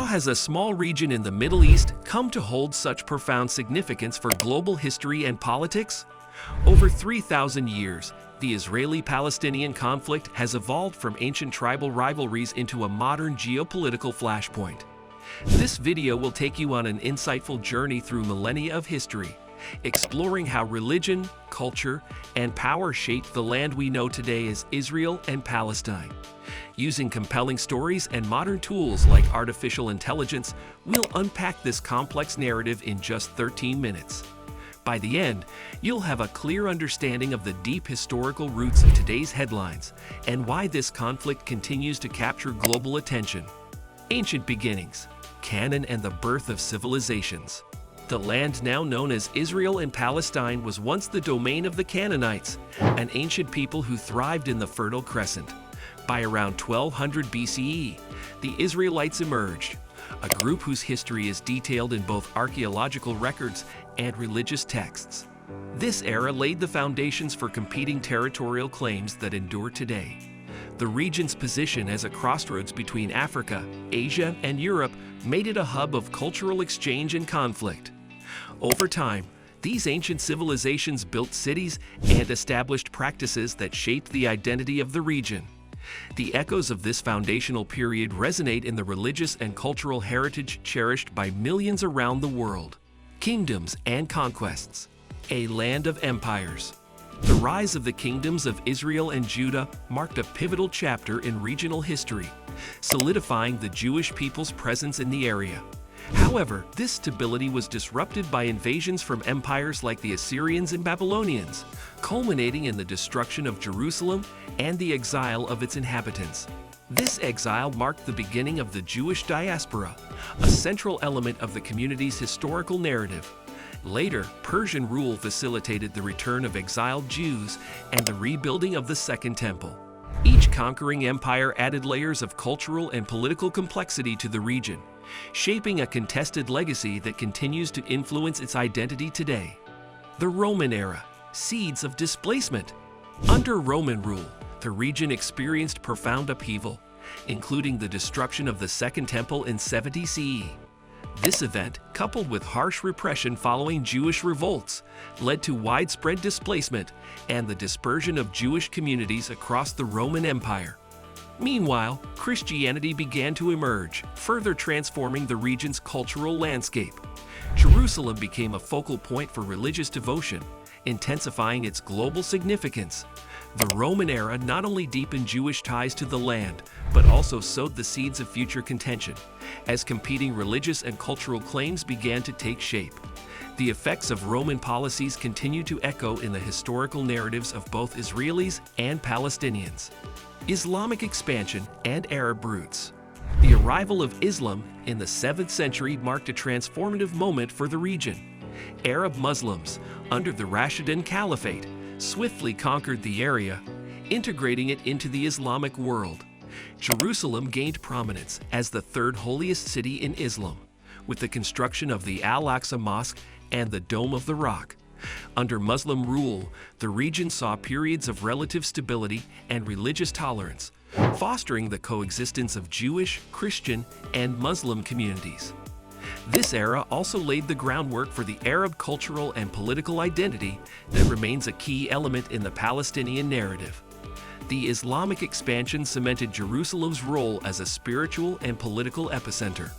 has a small region in the Middle East come to hold such profound significance for global history and politics? Over 3,000 years, the Israeli-Palestinian conflict has evolved from ancient tribal rivalries into a modern geopolitical flashpoint. This video will take you on an insightful journey through millennia of history, exploring how religion, culture, and power shaped the land we know today as Israel and Palestine. Using compelling stories and modern tools like artificial intelligence, we'll unpack this complex narrative in just 13 minutes. By the end, you'll have a clear understanding of the deep historical roots of today's headlines and why this conflict continues to capture global attention. Ancient beginnings, canon, and the birth of civilizations. The land now known as Israel and Palestine was once the domain of the Canaanites, an ancient people who thrived in the Fertile Crescent. By around 1200 BCE, the Israelites emerged, a group whose history is detailed in both archaeological records and religious texts. This era laid the foundations for competing territorial claims that endure today. The region's position as a crossroads between Africa, Asia, and Europe made it a hub of cultural exchange and conflict. Over time, these ancient civilizations built cities and established practices that shaped the identity of the region. The echoes of this foundational period resonate in the religious and cultural heritage cherished by millions around the world. Kingdoms and conquests. A land of empires. The rise of the kingdoms of Israel and Judah marked a pivotal chapter in regional history, solidifying the Jewish people's presence in the area. However, this stability was disrupted by invasions from empires like the Assyrians and Babylonians, culminating in the destruction of Jerusalem and the exile of its inhabitants. This exile marked the beginning of the Jewish diaspora, a central element of the community's historical narrative. Later, Persian rule facilitated the return of exiled Jews and the rebuilding of the Second Temple. Each conquering empire added layers of cultural and political complexity to the region, shaping a contested legacy that continues to influence its identity today. The Roman era. Seeds of displacement. Under Roman rule, the region experienced profound upheaval, including the destruction of the Second Temple in 70 CE. This event, coupled with harsh repression following Jewish revolts, led to widespread displacement and the dispersion of Jewish communities across the Roman Empire. Meanwhile, Christianity began to emerge, further transforming the region's cultural landscape. Jerusalem became a focal point for religious devotion, intensifying its global significance. The Roman era not only deepened Jewish ties to the land, but also sowed the seeds of future contention, as competing religious and cultural claims began to take shape. The effects of Roman policies continue to echo in the historical narratives of both Israelis and Palestinians. Islamic expansion and Arab roots. The arrival of Islam in the 7th century marked a transformative moment for the region. Arab Muslims, under the Rashidun Caliphate, swiftly conquered the area, integrating it into the Islamic world. Jerusalem gained prominence as the third holiest city in Islam, with the construction of the Al-Aqsa Mosque and the Dome of the Rock. Under Muslim rule, the region saw periods of relative stability and religious tolerance, fostering the coexistence of Jewish, Christian, and Muslim communities. This era also laid the groundwork for the Arab cultural and political identity that remains a key element in the Palestinian narrative. The Islamic expansion cemented Jerusalem's role as a spiritual and political epicenter.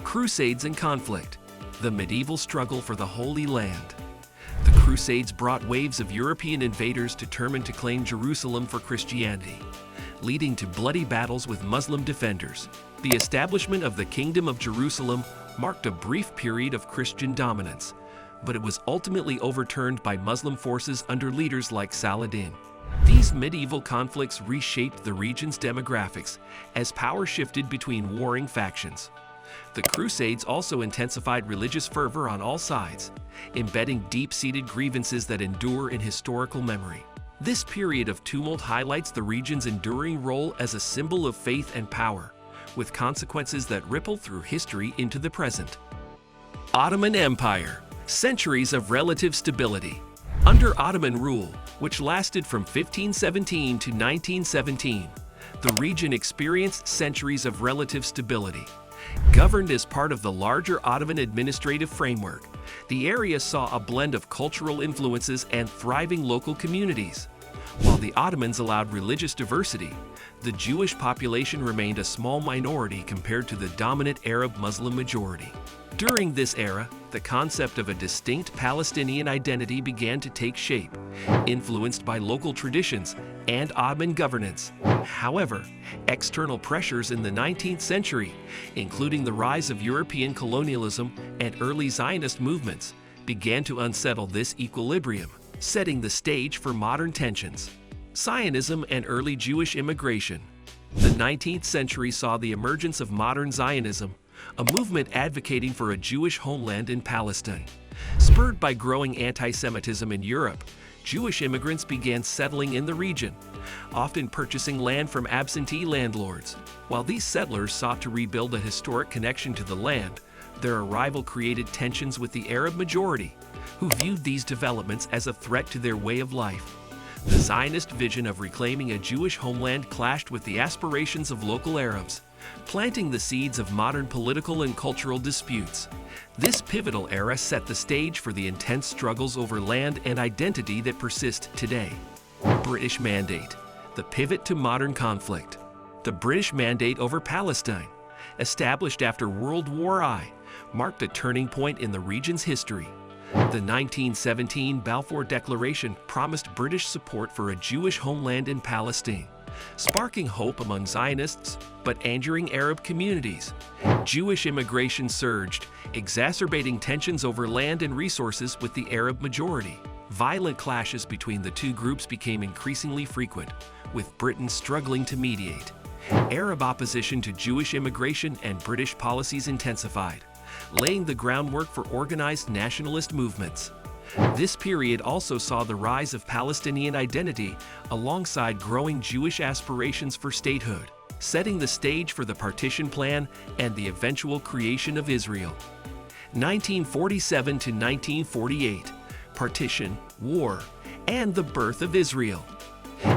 Crusades and conflict. The medieval struggle for the Holy Land. The Crusades brought waves of European invaders determined to claim Jerusalem for Christianity, leading to bloody battles with Muslim defenders. The establishment of the Kingdom of Jerusalem marked a brief period of Christian dominance, but it was ultimately overturned by Muslim forces under leaders like Saladin. These medieval conflicts reshaped the region's demographics as power shifted between warring factions. The Crusades also intensified religious fervor on all sides, embedding deep-seated grievances that endure in historical memory. This period of tumult highlights the region's enduring role as a symbol of faith and power, with consequences that ripple through history into the present. Ottoman Empire. Centuries of relative stability. Under Ottoman rule, which lasted from 1517 to 1917, the region experienced centuries of relative stability. Governed as part of the larger Ottoman administrative framework, the area saw a blend of cultural influences and thriving local communities. While the Ottomans allowed religious diversity, the Jewish population remained a small minority compared to the dominant Arab Muslim majority. During this era, the concept of a distinct Palestinian identity began to take shape, influenced by local traditions and Ottoman governance. However, external pressures in the 19th century, including the rise of European colonialism and early Zionist movements, began to unsettle this equilibrium, setting the stage for modern tensions. Zionism and early Jewish immigration. The 19th century saw the emergence of modern Zionism, a movement advocating for a Jewish homeland in Palestine. Spurred by growing anti-Semitism in Europe, Jewish immigrants began settling in the region, often purchasing land from absentee landlords. While these settlers sought to rebuild a historic connection to the land, their arrival created tensions with the Arab majority, who viewed these developments as a threat to their way of life. The Zionist vision of reclaiming a Jewish homeland clashed with the aspirations of local Arabs, planting the seeds of modern political and cultural disputes. This pivotal era set the stage for the intense struggles over land and identity that persist today. British Mandate, the pivot to modern conflict. The British Mandate over Palestine, established after World War I, marked a turning point in the region's history. The 1917 Balfour Declaration promised British support for a Jewish homeland in Palestine, sparking hope among Zionists but angering Arab communities. Jewish immigration surged, exacerbating tensions over land and resources with the Arab majority. Violent clashes between the two groups became increasingly frequent, with Britain struggling to mediate. Arab opposition to Jewish immigration and British policies intensified, laying the groundwork for organized nationalist movements. This period also saw the rise of Palestinian identity alongside growing Jewish aspirations for statehood, setting the stage for the partition plan and the eventual creation of Israel. 1947 to 1948, partition, war, and the birth of Israel.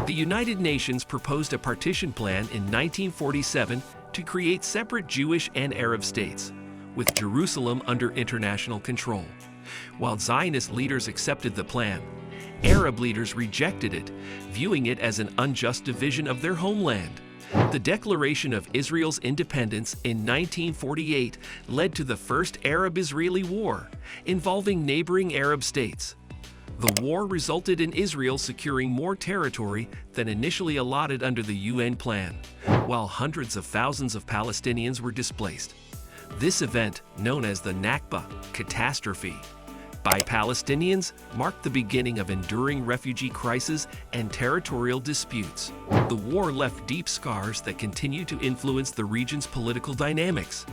The United Nations proposed a partition plan in 1947 to create separate Jewish and Arab states, with Jerusalem under international control. While Zionist leaders accepted the plan, Arab leaders rejected it, viewing it as an unjust division of their homeland. The declaration of Israel's independence in 1948 led to the first Arab-Israeli War, involving neighboring Arab states. The war resulted in Israel securing more territory than initially allotted under the UN plan, while hundreds of thousands of Palestinians were displaced. This event, known as the Nakba catastrophe, by Palestinians, marked the beginning of enduring refugee crises and territorial disputes. The war left deep scars that continue to influence the region's political dynamics.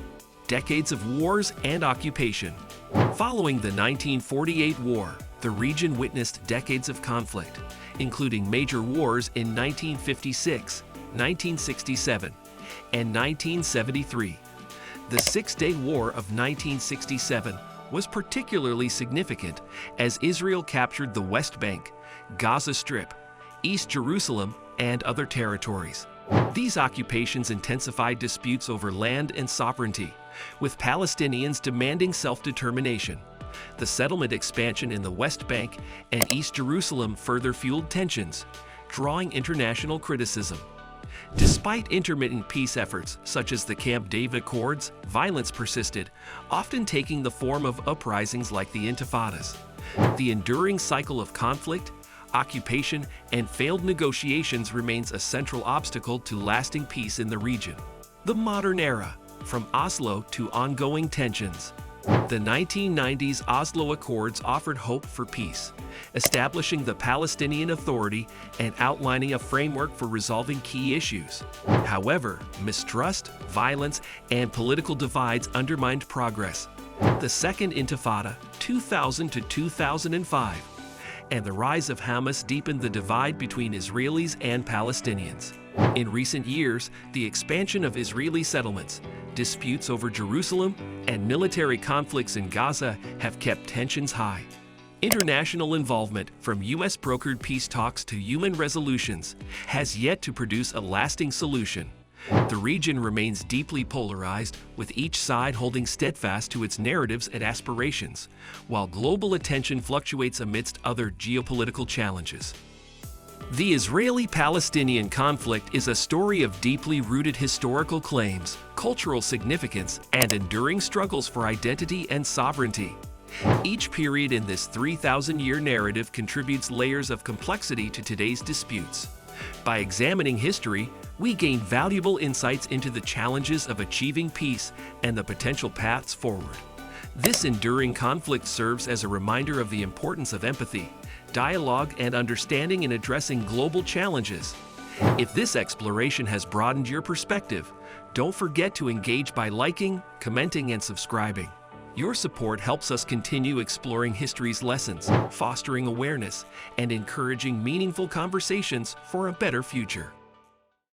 Decades of wars and occupation. Following the 1948 war, the region witnessed decades of conflict, including major wars in 1956, 1967, and 1973. The Six-Day War of 1967 was particularly significant as Israel captured the West Bank, Gaza Strip, East Jerusalem, and other territories. These occupations intensified disputes over land and sovereignty, with Palestinians demanding self-determination. The settlement expansion in the West Bank and East Jerusalem further fueled tensions, drawing international criticism. Despite intermittent peace efforts, such as the Camp David Accords, violence persisted, often taking the form of uprisings like the Intifadas. The enduring cycle of conflict, occupation, and failed negotiations remains a central obstacle to lasting peace in the region. The modern era, from Oslo to ongoing tensions. The 1990s Oslo Accords offered hope for peace, establishing the Palestinian Authority and outlining a framework for resolving key issues. However, mistrust, violence, and political divides undermined progress. The Second Intifada, 2000 to 2005, and the rise of Hamas deepened the divide between Israelis and Palestinians. In recent years, the expansion of Israeli settlements, disputes over Jerusalem, and military conflicts in Gaza have kept tensions high. International involvement, from U.S.-brokered peace talks to human resolutions, has yet to produce a lasting solution. The region remains deeply polarized, with each side holding steadfast to its narratives and aspirations, while global attention fluctuates amidst other geopolitical challenges. The Israeli-Palestinian conflict is a story of deeply rooted historical claims, cultural significance, and enduring struggles for identity and sovereignty. Each period in this 3,000-year narrative contributes layers of complexity to today's disputes. By examining history, we gain valuable insights into the challenges of achieving peace and the potential paths forward. This enduring conflict serves as a reminder of the importance of empathy, dialogue, and understanding in addressing global challenges. If this exploration has broadened your perspective, don't forget to engage by liking, commenting, and subscribing. Your support helps us continue exploring history's lessons, fostering awareness, and encouraging meaningful conversations for a better future.